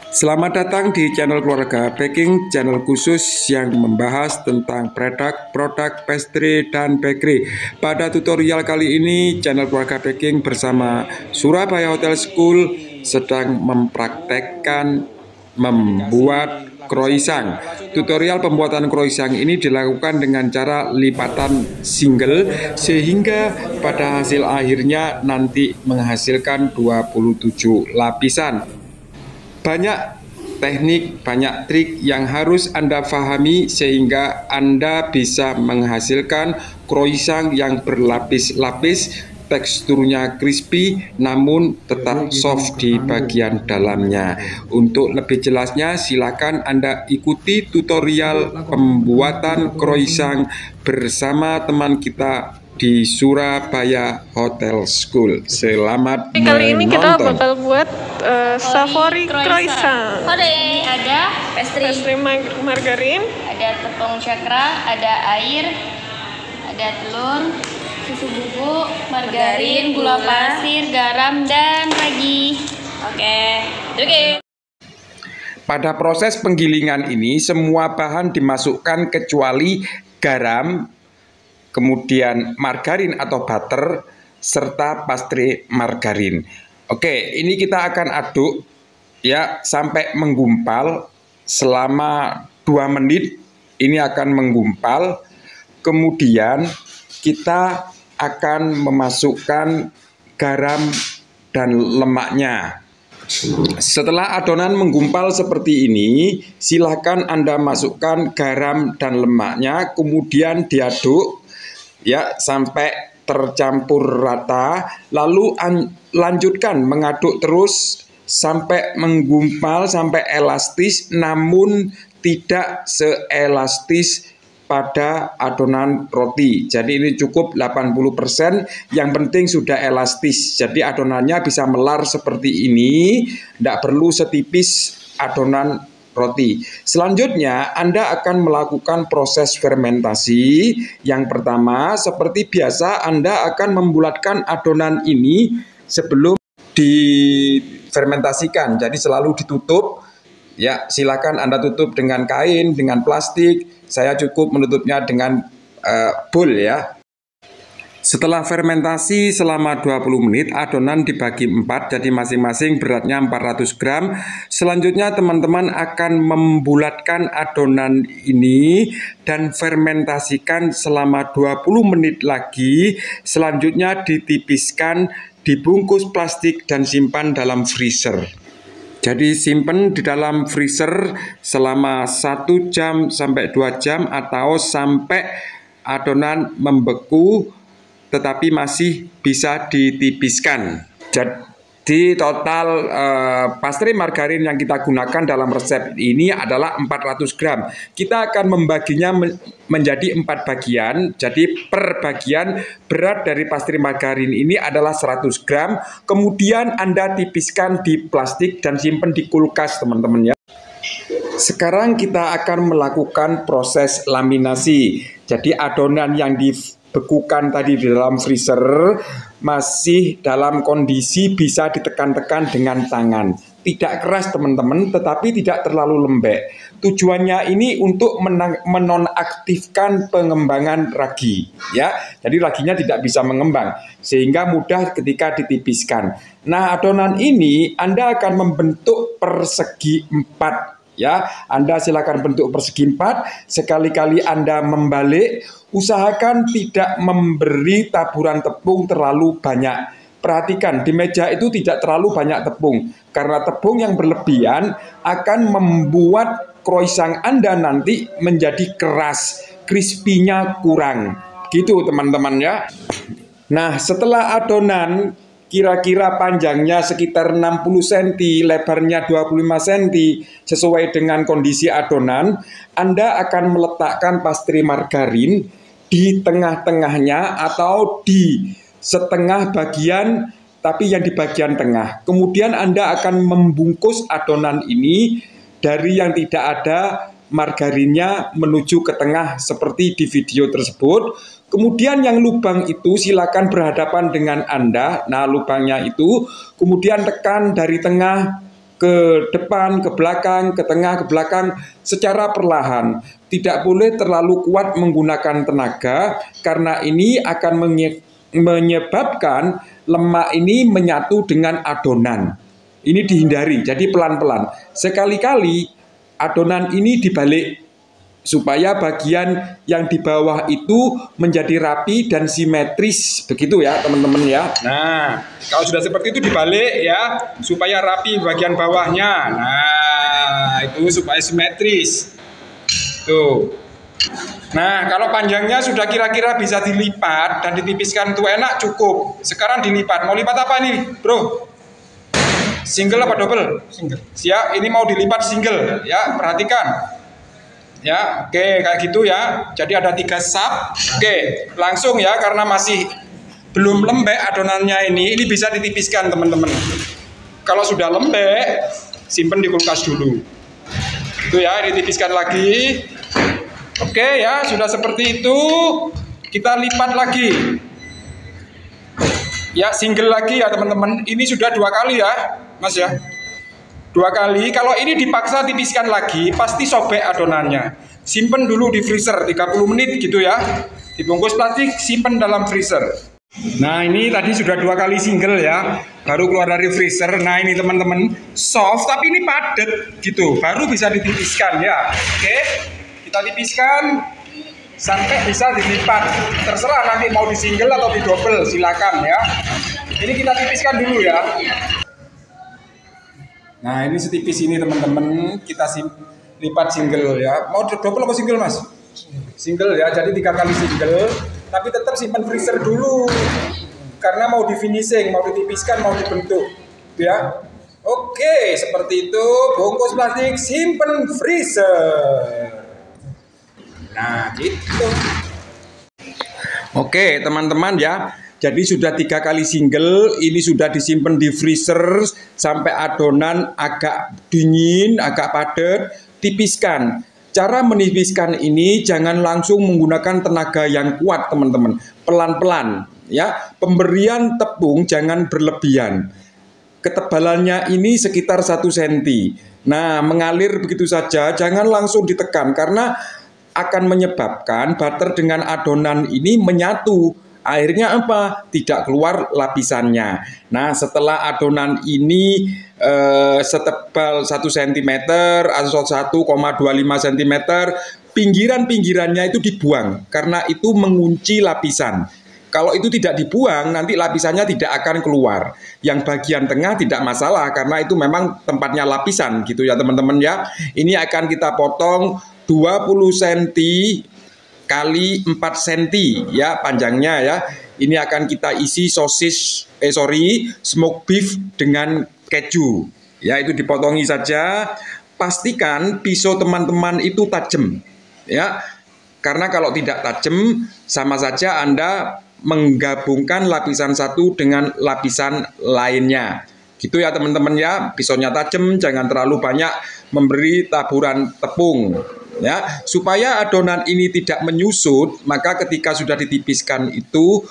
Selamat datang di channel Keluarga Baking, channel khusus yang membahas tentang produk pastry dan bakery. Pada tutorial kali ini, channel Keluarga Baking bersama Surabaya Hotel School sedang mempraktekkan membuat croissant. Tutorial pembuatan croissant ini dilakukan dengan cara lipatan single sehingga pada hasil akhirnya nanti menghasilkan 27 lapisan. Banyak teknik, banyak trik yang harus Anda pahami sehingga Anda bisa menghasilkan croissant yang berlapis-lapis, teksturnya crispy namun tetap soft di bagian dalamnya. Untuk lebih jelasnya silakan Anda ikuti tutorial pembuatan croissant bersama teman kita di Surabaya Hotel School. Selamat menonton. Kali ini kita bakal buat savory croissant. Ada pastry margarin, ada tepung cakra, ada air, ada telur, susu bubuk, margarin, gula pasir, garam, dan ragi. Oke. Pada proses penggilingan ini semua bahan dimasukkan kecuali garam, kemudian margarin atau butter, serta pastry margarin. Oke, ini kita akan aduk ya sampai menggumpal selama 2 menit. Ini akan menggumpal. Kemudian kita akan memasukkan garam dan lemaknya. Setelah adonan menggumpal seperti ini, silahkan Anda masukkan garam dan lemaknya, kemudian diaduk ya sampai tercampur rata, lalu lanjutkan mengaduk terus sampai menggumpal, sampai elastis, namun tidak seelastis pada adonan roti. Jadi ini cukup 80%, yang penting sudah elastis. Jadi adonannya bisa melar seperti ini, tidak perlu setipis adonan roti. Selanjutnya Anda akan melakukan proses fermentasi. Yang pertama, seperti biasa Anda akan membulatkan adonan ini sebelum difermentasikan. Jadi selalu ditutup. Ya, silakan Anda tutup dengan kain, dengan plastik. Saya cukup menutupnya dengan bowl ya. Setelah fermentasi selama 20 menit, adonan dibagi 4, jadi masing-masing beratnya 400 gram. Selanjutnya teman-teman akan membulatkan adonan ini dan fermentasikan selama 20 menit lagi. Selanjutnya ditipiskan, dibungkus plastik dan simpan dalam freezer. Jadi simpan di dalam freezer selama 1 jam sampai 2 jam atau sampai adonan membeku tetapi masih bisa ditipiskan. Jadi total pastry margarin yang kita gunakan dalam resep ini adalah 400 gram. Kita akan membaginya menjadi 4 bagian. Jadi per bagian berat dari pastry margarin ini adalah 100 gram. Kemudian Anda tipiskan di plastik dan simpan di kulkas, teman-teman ya. Sekarang kita akan melakukan proses laminasi. Jadi adonan yang dibekukan tadi di dalam freezer masih dalam kondisi bisa ditekan-tekan dengan tangan. Tidak keras teman-teman, tetapi tidak terlalu lembek. Tujuannya ini untuk menonaktifkan pengembangan ragi ya. Jadi raginya tidak bisa mengembang sehingga mudah ketika ditipiskan. Nah, adonan ini Anda akan membentuk persegi 4 ya. Anda silakan bentuk persegi 4. Sekali-kali Anda membalik, usahakan tidak memberi taburan tepung terlalu banyak. Perhatikan di meja itu tidak terlalu banyak tepung, karena tepung yang berlebihan akan membuat croissant Anda nanti menjadi keras, crispy-nya kurang. Gitu teman-teman ya. Nah, setelah adonan kira-kira panjangnya sekitar 60 cm, lebarnya 25 cm, sesuai dengan kondisi adonan, Anda akan meletakkan pastry margarin di tengah-tengahnya atau di setengah bagian, tapi yang di bagian tengah. Kemudian Anda akan membungkus adonan ini dari yang tidak ada margarinnya menuju ke tengah seperti di video tersebut. Kemudian yang lubang itu silakan berhadapan dengan Anda. Nah, lubangnya itu kemudian tekan dari tengah ke depan, ke belakang, ke tengah, ke belakang secara perlahan. Tidak boleh terlalu kuat menggunakan tenaga karena ini akan menyebabkan lemak ini menyatu dengan adonan. Ini dihindari, jadi pelan-pelan. Sekali-kali adonan ini dibalik supaya bagian yang di bawah itu menjadi rapi dan simetris, begitu ya teman-teman ya. Nah, kalau sudah seperti itu dibalik ya, supaya rapi bagian bawahnya. Nah, itu supaya simetris. Tuh. Nah, kalau panjangnya sudah kira-kira bisa dilipat dan ditipiskan itu enak, cukup. Sekarang dilipat. Mau lipat apa nih, bro? Single apa double? Single. Siap, ini mau dilipat single ya, perhatikan. Ya, oke, kayak gitu ya. Jadi ada 3 sub. Oke, langsung ya, karena masih belum lembek adonannya ini bisa ditipiskan teman-teman. Kalau sudah lembek, simpen di kulkas dulu. Itu ya, ditipiskan lagi. Oke ya, sudah seperti itu. Kita lipat lagi. Ya, single lagi ya teman-teman. Ini sudah 2 kali ya, Mas ya. 2 kali. Kalau ini dipaksa tipiskan lagi, pasti sobek adonannya. Simpen dulu di freezer 30 menit gitu ya. Dibungkus plastik, simpen dalam freezer. Nah, ini tadi sudah 2 kali single ya. Baru keluar dari freezer. Nah, ini teman-teman, soft tapi ini padat gitu. Baru bisa ditipiskan ya. Oke. Kita tipiskan sampai bisa dilipat. Terserah nanti mau di single atau di double, silakan ya. Ini kita tipiskan dulu ya. Nah, ini setipis ini teman-teman, kita lipat single ya. Mau double apa single, Mas? Single ya, jadi 3 kali single. Tapi tetap simpan freezer dulu, karena mau di finishing, mau ditipiskan, mau dibentuk ya. Oke, seperti itu. Bungkus plastik, simpan freezer. Nah, gitu. Oke, teman-teman ya. Jadi sudah 3 kali single, ini sudah disimpan di freezer sampai adonan agak dingin, agak padat, tipiskan. Cara menipiskan ini jangan langsung menggunakan tenaga yang kuat teman-teman, pelan-pelan ya. Pemberian tepung jangan berlebihan. Ketebalannya ini sekitar 1 cm. Nah, mengalir begitu saja, jangan langsung ditekan karena akan menyebabkan butter dengan adonan ini menyatu. Akhirnya apa? Tidak keluar lapisannya. Nah, setelah adonan ini setebal 1 cm atau 1,25 cm, pinggiran-pinggirannya itu dibuang karena itu mengunci lapisan. Kalau itu tidak dibuang, nanti lapisannya tidak akan keluar. Yang bagian tengah tidak masalah karena itu memang tempatnya lapisan gitu ya teman-teman ya. Ini akan kita potong 20 cm kali 4 cm ya panjangnya ya. Ini akan kita isi smoked beef dengan keju. Ya, itu dipotongi saja. Pastikan pisau teman-teman itu tajam ya. Karena kalau tidak tajam sama saja Anda menggabungkan lapisan satu dengan lapisan lainnya. Gitu ya teman-teman ya. Pisaunya tajam, jangan terlalu banyak memberi taburan tepung. Ya, supaya adonan ini tidak menyusut, maka ketika sudah ditipiskan itu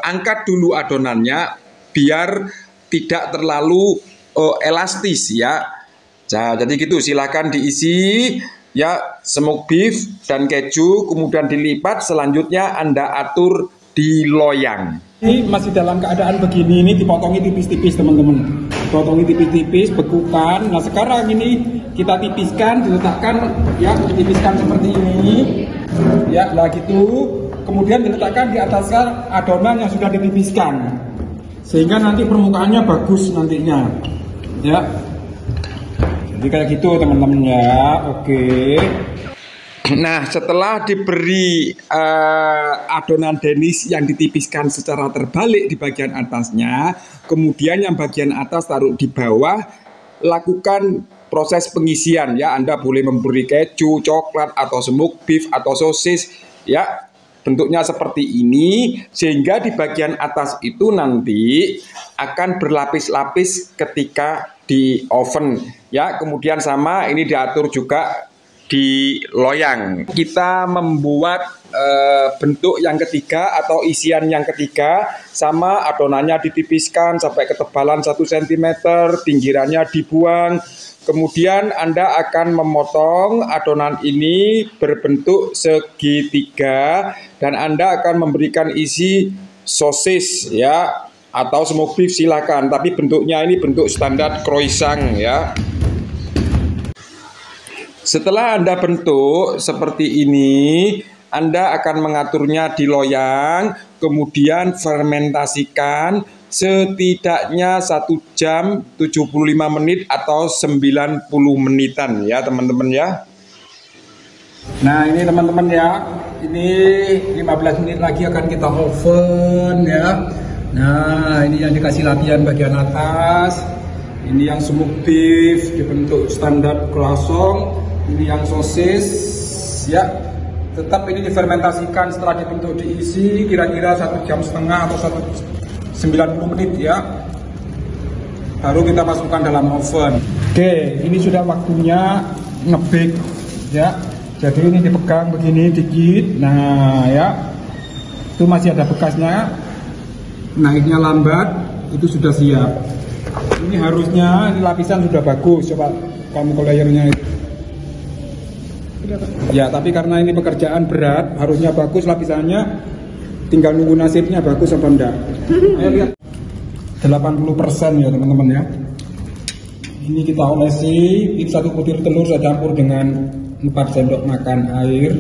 angkat dulu adonannya biar tidak terlalu elastis ya. Nah, jadi gitu, silakan diisi ya smoked beef dan keju, kemudian dilipat, selanjutnya Anda atur di loyang. Ini masih dalam keadaan begini, ini dipotongi tipis-tipis teman-teman. Potongi tipis-tipis, bekukan. Nah, sekarang ini kita tipiskan, diletakkan ya, ditipiskan seperti ini. Ya, lah gitu. Kemudian diletakkan di atas adonan yang sudah ditipiskan. Sehingga nanti permukaannya bagus nantinya. Ya. Jadi kayak gitu teman-teman ya. Oke. Nah, setelah diberi adonan denis yang ditipiskan secara terbalik di bagian atasnya, kemudian yang bagian atas taruh di bawah, lakukan proses pengisian ya. Anda boleh memberi keju, coklat, atau smoked beef, atau sosis ya. Bentuknya seperti ini, sehingga di bagian atas itu nanti akan berlapis-lapis ketika di oven ya. Kemudian sama ini diatur juga di loyang. Kita membuat bentuk yang ketiga atau isian yang ketiga, sama adonannya ditipiskan sampai ketebalan 1 cm, pinggirannya dibuang. Kemudian Anda akan memotong adonan ini berbentuk segitiga dan Anda akan memberikan isi sosis ya, atau smoked beef silakan, tapi bentuknya ini bentuk standar croissant ya. Setelah Anda bentuk seperti ini, Anda akan mengaturnya di loyang, kemudian fermentasikan setidaknya 1 jam 75 menit atau 90 menitan ya teman-teman ya. Nah ini teman-teman ya, ini 15 menit lagi akan kita oven ya. Nah ini yang dikasih lapisan bagian atas, ini yang smoked beef dibentuk standar croissant, ini yang sosis ya. Tetap ini difermentasikan, setelah dibentuk diisi kira-kira 1,5 jam atau 90 menit ya. Baru kita masukkan dalam oven. Oke, ini sudah waktunya nge-bake ya. Jadi ini dipegang begini dikit. Nah ya, itu masih ada bekasnya. Naiknya lambat, itu sudah siap. Ini harusnya ini lapisan sudah bagus. Coba kamu ke layernya itu. Ya, tapi karena ini pekerjaan berat, harusnya bagus lapisannya. Tinggal nunggu nasibnya bagus apa enggak. Ayo lihat. 80% ya teman-teman ya. Ini kita olesi. Ini 1 butir telur saya campur dengan 4 sendok makan air.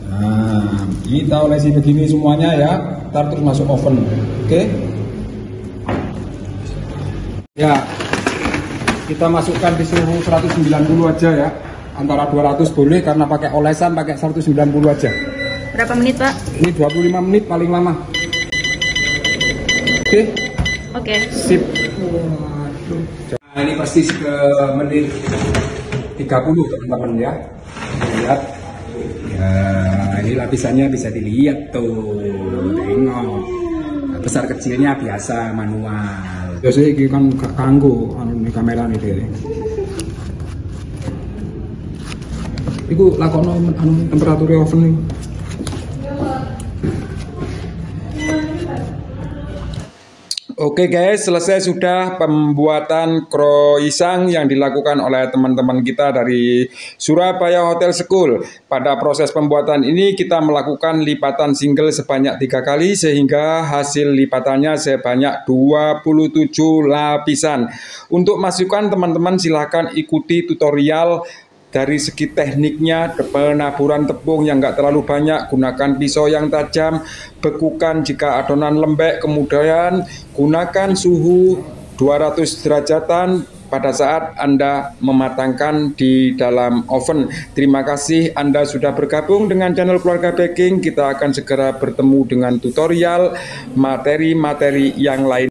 Nah, kita olesi begini semuanya ya. Ntar terus masuk oven. Oke. Ya. Kita masukkan di suhu 190 aja ya. Antara 200 boleh, karena pakai olesan pakai 190 aja. Berapa menit, Pak? Ini 25 menit paling lama. Oke? Oke. Sip. Waduh. Nah, ini persis ke menit 30 teman-teman ya. Lihat. Ya, ini lapisannya bisa dilihat tuh. Tengok. Besar kecilnya biasa manual. Biasanya ini kan kanggo ini kamera nih deh. Iku lakono temperatur oven nih. Oke guys, selesai sudah pembuatan croissant yang dilakukan oleh teman-teman kita dari Surabaya Hotel School. Pada proses pembuatan ini kita melakukan lipatan single sebanyak 3 kali sehingga hasil lipatannya sebanyak 27 lapisan. Untuk masukan teman-teman silahkan ikuti tutorial. Dari segi tekniknya, penaburan tepung yang nggak terlalu banyak, gunakan pisau yang tajam, bekukan jika adonan lembek, kemudian gunakan suhu 200 derajatan pada saat Anda mematangkan di dalam oven. Terima kasih Anda sudah bergabung dengan channel Keluarga Baking. Kita akan segera bertemu dengan tutorial materi-materi yang lain.